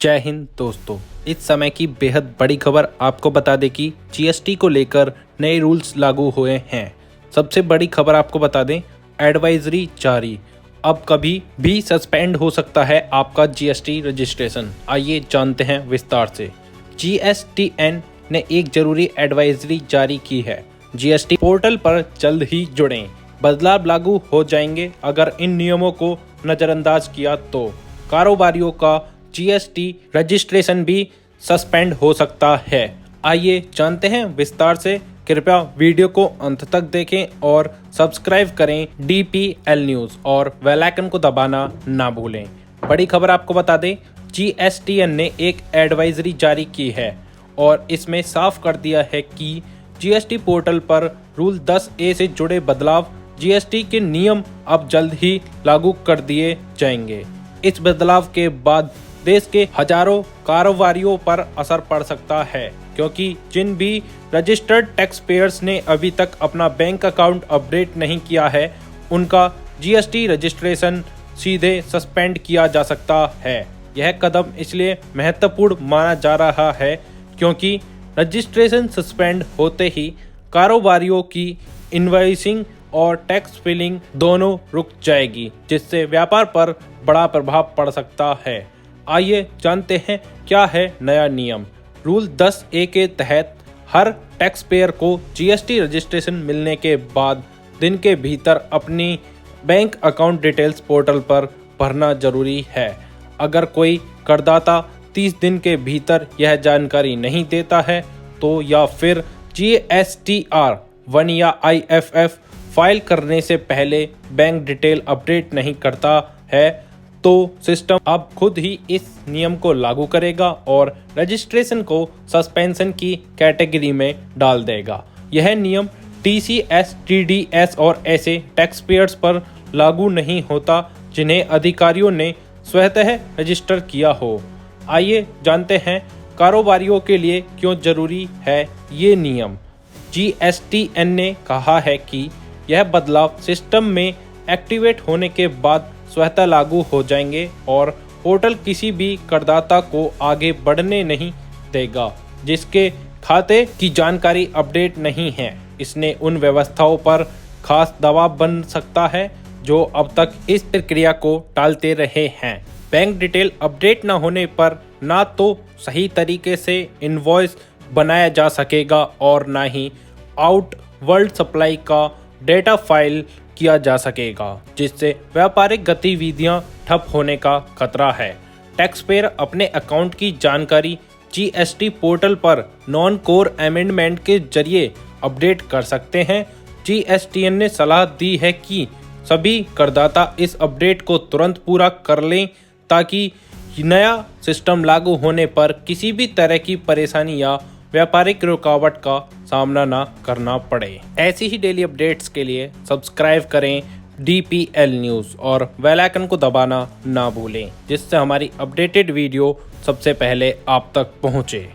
जय हिंद दोस्तों। इस समय की बेहद बड़ी खबर आपको बता दें कि जीएसटी को लेकर नए रूल्स लागू हुए हैं। सबसे बड़ी खबर आपको बता दें, एडवाइजरी जारी। अब कभी भी सस्पेंड हो सकता है आपका जीएसटी रजिस्ट्रेशन। आइए जानते हैं विस्तार से। जीएसटीएन ने एक जरूरी एडवाइजरी जारी की है। जीएसटी पोर्टल पर जल्द ही जुड़ें। बदलाव लागू हो जाएंगे अगर इन नियमों को नजरअंदाज किया तो कारोबारियों का जीएसटी रजिस्ट्रेशन भी सस्पेंड हो सकता है। आइए जानते हैं विस्तार से। कृपया वीडियो को अंत तक देखें और सब्सक्राइब करें डीपीएल न्यूज़ और बेल आइकन को दबाना ना भूलें। बड़ी खबर आपको बता दें, जीएसटीएन ने एक एडवाइजरी जारी की है और इसमें साफ कर दिया है कि जीएसटी पोर्टल पर रूल 10A से जुड़े बदलाव जीएसटी के नियम अब जल्द ही लागू कर दिए जाएंगे। इस बदलाव के बाद देश के हजारों कारोबारियों पर असर पड़ सकता है, क्योंकि जिन भी रजिस्टर्ड टैक्स पेयर्स ने अभी तक अपना बैंक अकाउंट अपडेट नहीं किया है, उनका जीएसटी रजिस्ट्रेशन सीधे सस्पेंड किया जा सकता है। यह कदम इसलिए महत्वपूर्ण माना जा रहा है क्योंकि रजिस्ट्रेशन सस्पेंड होते ही कारोबारियों की इनवॉइसिंग और टैक्स फिलिंग दोनों रुक जाएगी, जिससे व्यापार पर बड़ा प्रभाव पड़ सकता है। आइए जानते हैं क्या है नया नियम। रूल 10A के तहत हर टैक्स पेयर को जीएसटी रजिस्ट्रेशन मिलने के बाद दिन के भीतर अपनी बैंक अकाउंट डिटेल्स पोर्टल पर भरना जरूरी है। अगर कोई करदाता 30 दिन के भीतर यह जानकारी नहीं देता है तो या फिर GSTR 1 या IFF फाइल करने से पहले बैंक डिटेल अपडेट नहीं करता है तो सिस्टम अब खुद ही इस नियम को लागू करेगा और रजिस्ट्रेशन को सस्पेंशन की कैटेगरी में डाल देगा। यह नियम TCS, TDS और ऐसे टैक्स पेयर्स पर लागू नहीं होता जिन्हें अधिकारियों ने स्वतः रजिस्टर किया हो। आइए जानते हैं कारोबारियों के लिए क्यों जरूरी है ये नियम। जीएसटीएन ने कहा है कि यह बदलाव सिस्टम में एक्टिवेट होने के बाद स्वतः लागू हो जाएंगे और पोर्टल किसी भी करदाता को आगे बढ़ने नहीं देगा जिसके खाते की जानकारी अपडेट नहीं है। इसने उन व्यवस्थाओं पर खास दबाव बन सकता है जो अब तक इस प्रक्रिया को टालते रहे हैं। बैंक डिटेल अपडेट न होने पर ना तो सही तरीके से इनवॉइस बनाया जा सकेगा और ना ही आउट वर्ल्ड सप्लाई का डेटा फाइल किया जा सकेगा, जिससे व्यापारिक गतिविधियां ठप होने का खतरा है। टैक्स पेयर अपने अकाउंट की जानकारी जीएसटी पोर्टल पर नॉन कोर अमेंडमेंट के जरिए अपडेट कर सकते हैं। जीएसटीएन ने सलाह दी है कि सभी करदाता इस अपडेट को तुरंत पूरा कर लें ताकि नया सिस्टम लागू होने पर किसी भी तरह की परेशानी या व्यापारिक रुकावट का सामना ना करना पड़े। ऐसी ही डेली अपडेट्स के लिए सब्सक्राइब करें डीपीएल न्यूज़ और बेल आइकन को दबाना ना भूलें, जिससे हमारी अपडेटेड वीडियो सबसे पहले आप तक पहुँचे।